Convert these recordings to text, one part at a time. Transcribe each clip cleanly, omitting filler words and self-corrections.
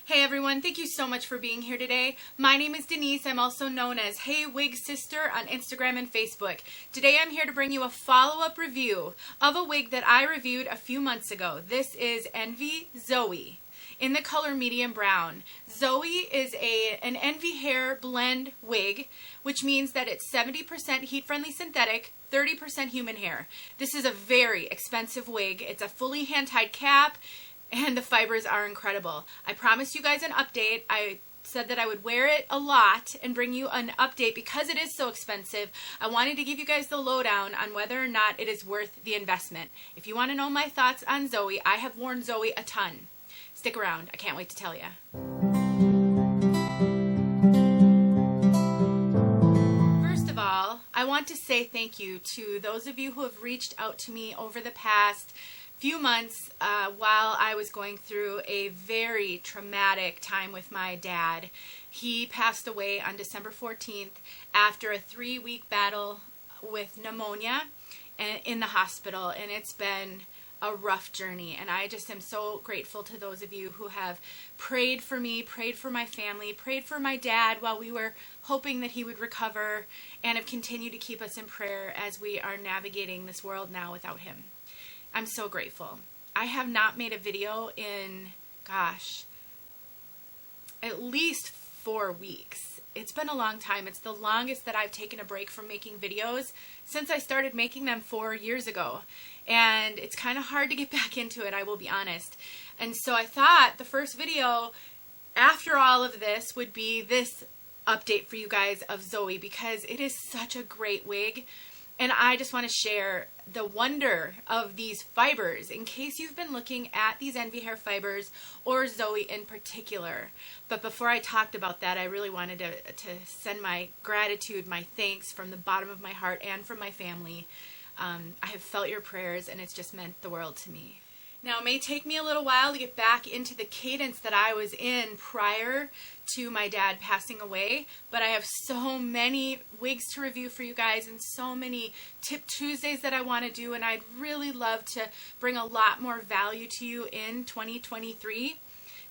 Hey everyone, thank you so much for being here today. My name is Denise. I'm also known as Hey Wig Sister on Instagram and Facebook. Today I'm here to bring you a follow-up review of a wig that I reviewed a few months ago. This is Envy Zoe in the color medium brown. Zoe is an Envy hair blend wig, which means that it's 70% heat-friendly synthetic, 30% human hair. This is a very expensive wig. It's a fully hand-tied cap, and the fibers are incredible. I promised you guys an update. I said that I would wear it a lot and bring you an update because it is so expensive. I wanted to give you guys the lowdown on whether or not it is worth the investment. If you want to know my thoughts on Zoe, I have worn Zoe a ton. Stick around. I can't wait to tell you. First of all, I want to say thank you to those of you who have reached out to me over the past few months while I was going through a very traumatic time with my dad. He passed away on December 14th after a 3-week battle with pneumonia in the hospital, and it's been a rough journey, and I just am so grateful to those of you who have prayed for me, prayed for my family, prayed for my dad while we were hoping that he would recover, and have continued to keep us in prayer as we are navigating this world now without him. I'm so grateful. I have not made a video in, gosh, at least 4 weeks. It's been a long time. It's the longest that I've taken a break from making videos since I started making them 4 years ago. And it's kind of hard to get back into it, I will be honest. And so I thought the first video after all of this would be this update for you guys of Zoe, because it is such a great wig. And I just want to share the wonder of these fibers in case you've been looking at these Envy hair fibers or Zoe in particular. But before I talked about that, I really wanted to send my gratitude, my thanks from the bottom of my heart and from my family. I have felt your prayers, and it's just meant the world to me. Now, it may take me a little while to get back into the cadence that I was in prior to my dad passing away, but I have so many wigs to review for you guys and so many Tip Tuesdays that I want to do, and I'd really love to bring a lot more value to you in 2023.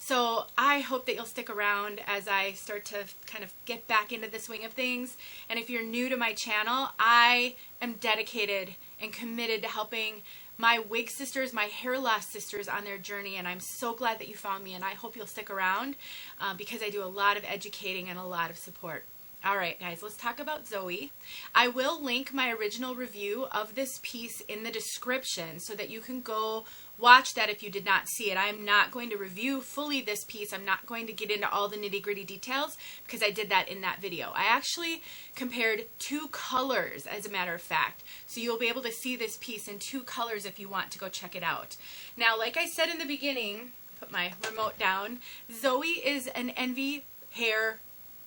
So I hope that you'll stick around as I start to kind of get back into the swing of things. And if you're new to my channel, I am dedicated and committed to helping my wig sisters, my hair loss sisters on their journey, and I'm so glad that you found me, and I hope you'll stick around because I do a lot of educating and a lot of support. All right, guys, let's talk about Zoe. I will link my original review of this piece in the description so that you can go watch that if you did not see it. I am not going to review fully this piece. I'm not going to get into all the nitty-gritty details because I did that in that video. I actually compared 2 colors, as a matter of fact. So you'll be able to see this piece in 2 colors if you want to go check it out. Now, like I said in the beginning, put my remote down, Zoe is an Envy hair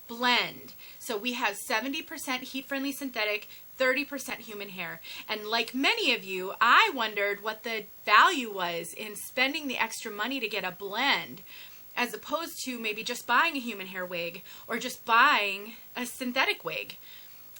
blend. So we have 70% heat-friendly synthetic, 30% human hair. And like many of you, I wondered what the value was in spending the extra money to get a blend, as opposed to maybe just buying a human hair wig or just buying a synthetic wig.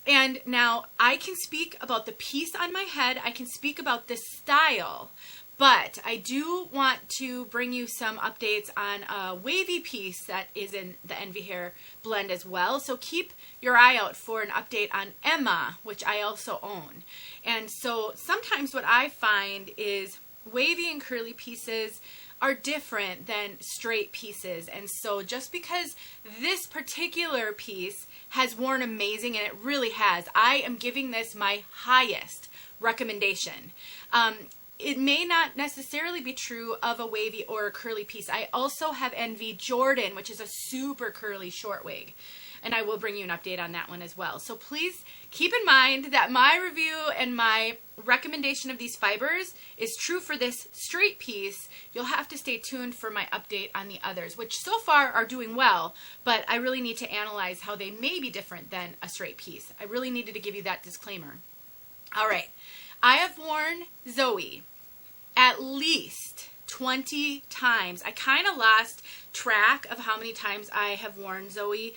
And now I can speak about the piece on my head, I can speak about this style, but I do want to bring you some updates on a wavy piece that is in the Envy hair blend as well. So keep your eye out for an update on Emma, which I also own. And so sometimes what I find is wavy and curly pieces are different than straight pieces. And so just because this particular piece has worn amazing, and it really has, I am giving this my highest recommendation. It may not necessarily be true of a wavy or a curly piece. I also have Envy Jordan, which is a super curly short wig, and I will bring you an update on that one as well. So please keep in mind that my review and my recommendation of these fibers is true for this straight piece. You'll have to stay tuned for my update on the others, which so far are doing well, but I really need to analyze how they may be different than a straight piece. I really needed to give you that disclaimer. All right. I have worn Zoe at least 20 times. I kind of lost track of how many times I have worn Zoe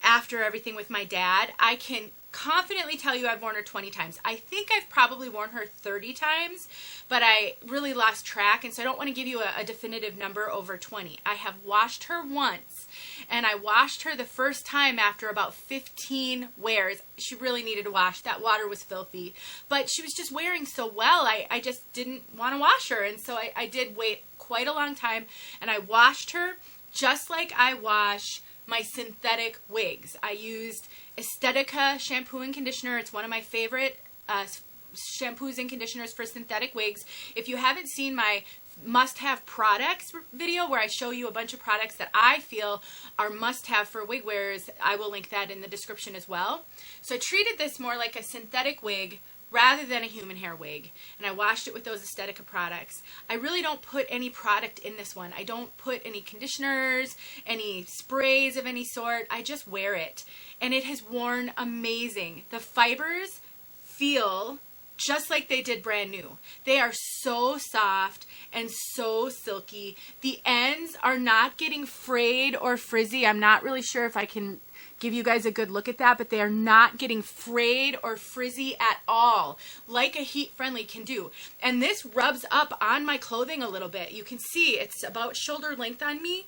after everything with my dad. I can confidently tell you I've worn her 20 times. I think I've probably worn her 30 times, but I really lost track, and so I don't want to give you a definitive number over 20. I have washed her once, and I washed her the first time after about 15 wears. She really needed to wash. That water was filthy, but she was just wearing so well, I just didn't want to wash her, and so I did wait quite a long time, and I washed her just like I wash my synthetic wigs. I used Estetica shampoo and conditioner. It's one of my favorite shampoos and conditioners for synthetic wigs. If you haven't seen my must-have products video where I show you a bunch of products that I feel are must-have for wig wearers, I will link that in the description as well. So I treated this more like a synthetic wig rather than a human hair wig, and I washed it with those Estetica products. I really don't put any product in this one. I don't put any conditioners, any sprays of any sort. I just wear it, and it has worn amazing. The fibers feel just like they did brand new. They are so soft and so silky. The ends are not getting frayed or frizzy. I'm not really sure if I can give you guys a good look at that, but they are not getting frayed or frizzy at all, like a heat friendly can do. And this rubs up on my clothing a little bit. You can see it's about shoulder length on me,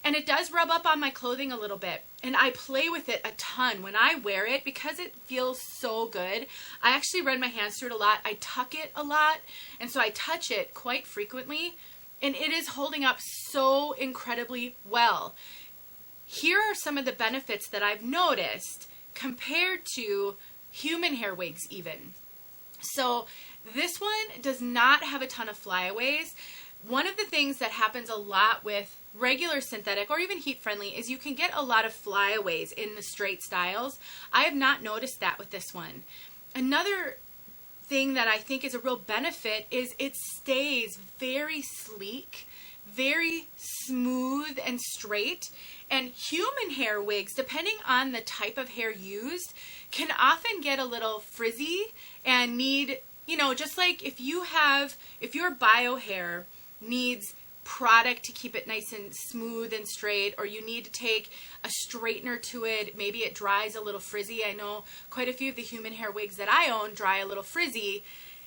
and it does rub up on my clothing a little bit. And I play with it a ton when I wear it because it feels so good. I actually run my hands through it a lot. I tuck it a lot, and so I touch it quite frequently, and it is holding up so incredibly well. Here are some of the benefits that I've noticed compared to human hair wigs even. So this one does not have a ton of flyaways. One of the things that happens a lot with regular synthetic or even heat friendly is you can get a lot of flyaways in the straight styles. I have not noticed that with this one. Another thing that I think is a real benefit is it stays very sleek, very smooth and straight. And human hair wigs, depending on the type of hair used, can often get a little frizzy and need, you know, just like if your bio hair needs product to keep it nice and smooth and straight, or you need to take a straightener to it, maybe it dries a little frizzy. I know quite a few of the human hair wigs that I own dry a little frizzy,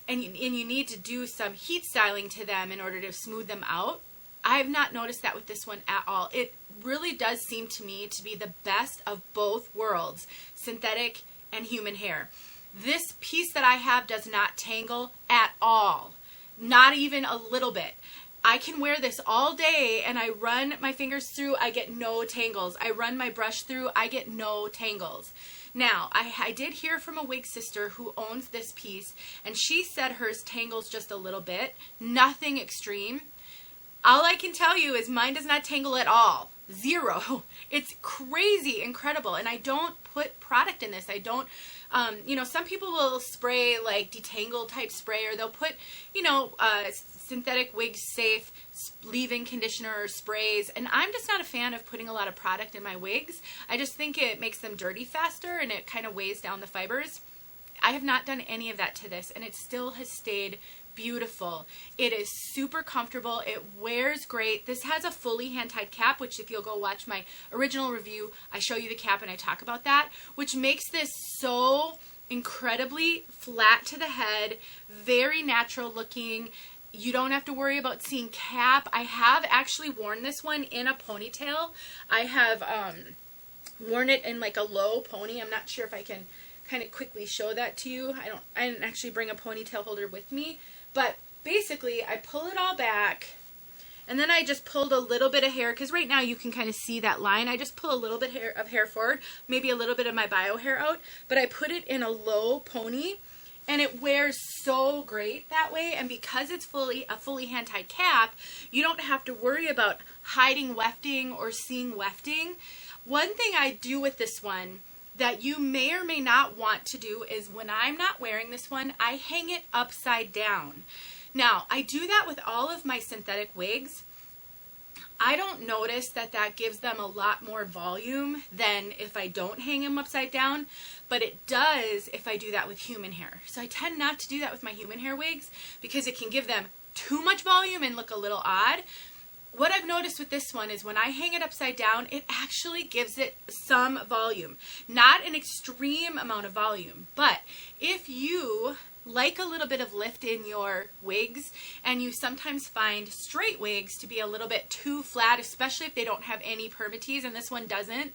and you need to do some heat styling to them in order to smooth them out. I have not noticed that with this one at all. It really does seem to me to be the best of both worlds, synthetic and human hair. This piece that I have does not tangle at all, not even a little bit. I can wear this all day and I run my fingers through, I get no tangles. I run my brush through, I get no tangles. Now, I did hear from a wig sister who owns this piece, and she said hers tangles just a little bit, nothing extreme. All I can tell you is mine does not tangle at all. Zero. It's crazy incredible. And I don't put product in this. I don't, you know, some people will spray like detangle type spray, or they'll put, you know, synthetic wig safe leave-in conditioner or sprays. And I'm just not a fan of putting a lot of product in my wigs. I just think it makes them dirty faster and it kind of weighs down the fibers. I have not done any of that to this, and it still has stayed beautiful. It is super comfortable. It wears great. This has a fully hand-tied cap, which if you'll go watch my original review, I show you the cap and I talk about that, which makes this so incredibly flat to the head, very natural looking. You don't have to worry about seeing cap. I have actually worn this one in a ponytail. I have worn it in like a low pony. I'm not sure if I can kind of quickly show that to you. I didn't actually bring a ponytail holder with me, but basically I pull it all back, and then I just pulled a little bit of hair, because right now you can kind of see that line. I just pull a little bit of hair forward, maybe a little bit of my bio hair out, but I put it in a low pony, and it wears so great that way. And because it's a fully hand-tied cap, you don't have to worry about hiding wefting or seeing wefting. One thing I do with this one that you may or may not want to do is when I'm not wearing this one, I hang it upside down. Now, I do that with all of my synthetic wigs. I don't notice that that gives them a lot more volume than if I don't hang them upside down, but it does if I do that with human hair. So I tend not to do that with my human hair wigs because it can give them too much volume and look a little odd. what I've noticed with this one is when I hang it upside down, it actually gives it some volume. Not an extreme amount of volume, but if you like a little bit of lift in your wigs, and you sometimes find straight wigs to be a little bit too flat, especially if they don't have any permatease, and this one doesn't,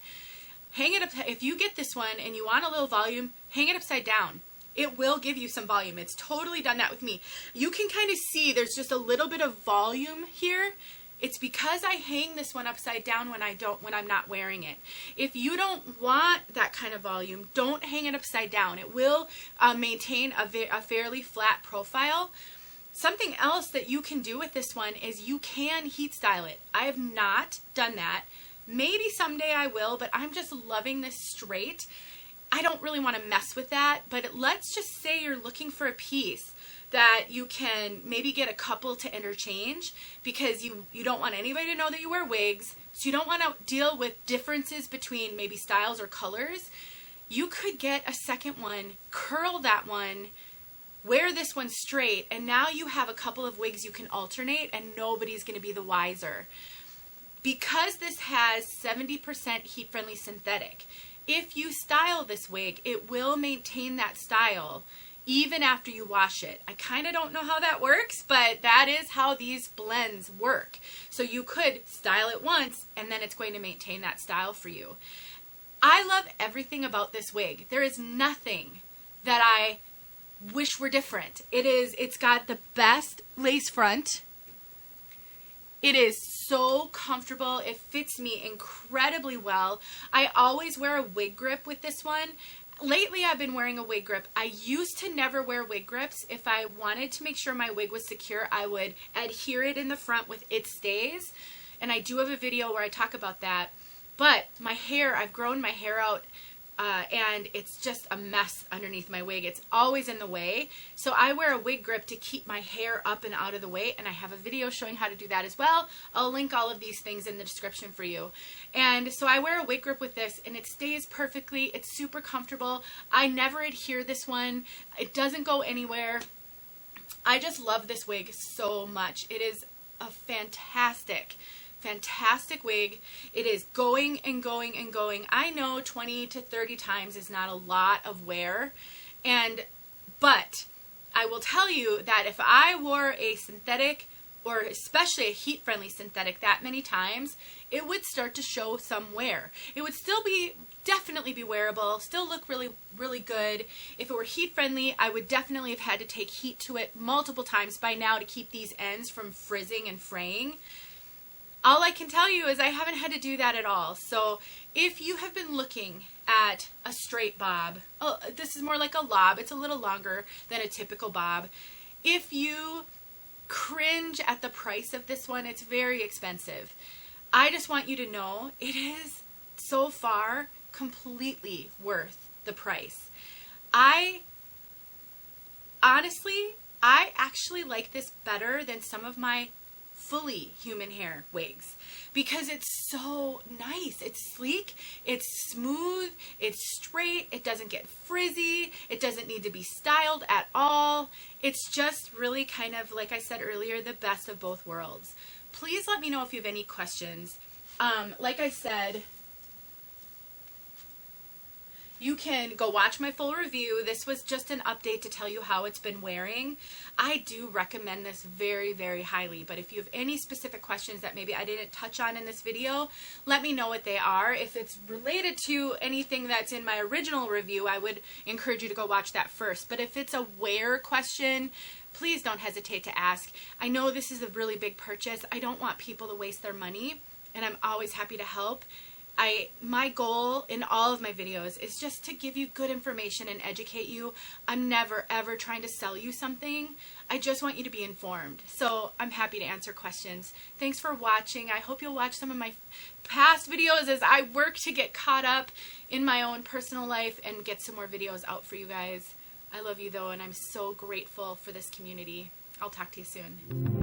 hang it up. If you get this one and you want a little volume, hang it upside down. It will give you some volume. It's totally done that with me. You can kind of see there's just a little bit of volume here. It's because I hang this one upside down when I'm not wearing it. If you don't want that kind of volume, don't hang it upside down. It will maintain a fairly flat profile. Something else that you can do with this one is you can heat style it. I have not done that. Maybe someday I will, but I'm just loving this straight. I don't really want to mess with that, but let's just say you're looking for a piece that you can maybe get a couple to interchange, because you don't want anybody to know that you wear wigs, so you don't want to deal with differences between maybe styles or colors. You could get a second one, curl that one, wear this one straight, and now you have a couple of wigs you can alternate and nobody's going to be the wiser. Because this has 70% heat-friendly synthetic, if you style this wig, it will maintain that style even after you wash it. I kind of don't know how that works, but that is how these blends work. So you could style it once and then it's going to maintain that style for you. I love everything about this wig. There is nothing that I wish were different. It's got the best lace front. It is so comfortable. It fits me incredibly well. I always wear a wig grip with this one. Lately, I've been wearing a wig grip. I used to never wear wig grips. If I wanted to make sure my wig was secure, I would adhere it in the front with It Stays. And I do have a video where I talk about that. But my hair, I've grown my hair out and it's just a mess underneath my wig. It's always in the way. So I wear a wig grip to keep my hair up and out of the way, and I have a video showing how to do that as well. I'll link all of these things in the description for you. And so I wear a wig grip with this, and it stays perfectly. It's super comfortable. I never adhere this one. It doesn't go anywhere. I just love this wig so much. It is a fantastic wig. It is going and going and going. I know 20 to 30 times is not a lot of wear, but I will tell you that if I wore a synthetic, or especially a heat-friendly synthetic, that many times, it would start to show some wear. It would still definitely be wearable, still look really, really good. If it were heat-friendly, I would definitely have had to take heat to it multiple times by now to keep these ends from frizzing and fraying. All I can tell you is I haven't had to do that at all. So if you have been looking at a straight bob, oh, this is more like a lob. It's a little longer than a typical bob. If you cringe at the price of this one, it's very expensive. I just want you to know it is so far completely worth the price. I actually like this better than some of my fully human hair wigs because it's so nice. It's sleek, it's smooth, it's straight, it doesn't get frizzy, it doesn't need to be styled at all. It's just really kind of, like I said earlier, the best of both worlds. Please let me know if you have any questions. Like I said, you can go watch my full review. This was just an update to tell you how it's been wearing. I do recommend this very, very highly, but if you have any specific questions that maybe I didn't touch on in this video, let me know what they are. If it's related to anything that's in my original review, I would encourage you to go watch that first. But if it's a wear question, please don't hesitate to ask. I know this is a really big purchase. I don't want people to waste their money, and I'm always happy to help. My goal in all of my videos is just to give you good information and educate you. I'm never ever trying to sell you something. I just want you to be informed. So I'm happy to answer questions. Thanks for watching. I hope you'll watch some of my past videos as I work to get caught up in my own personal life and get some more videos out for you guys. I love you though, and I'm so grateful for this community. I'll talk to you soon.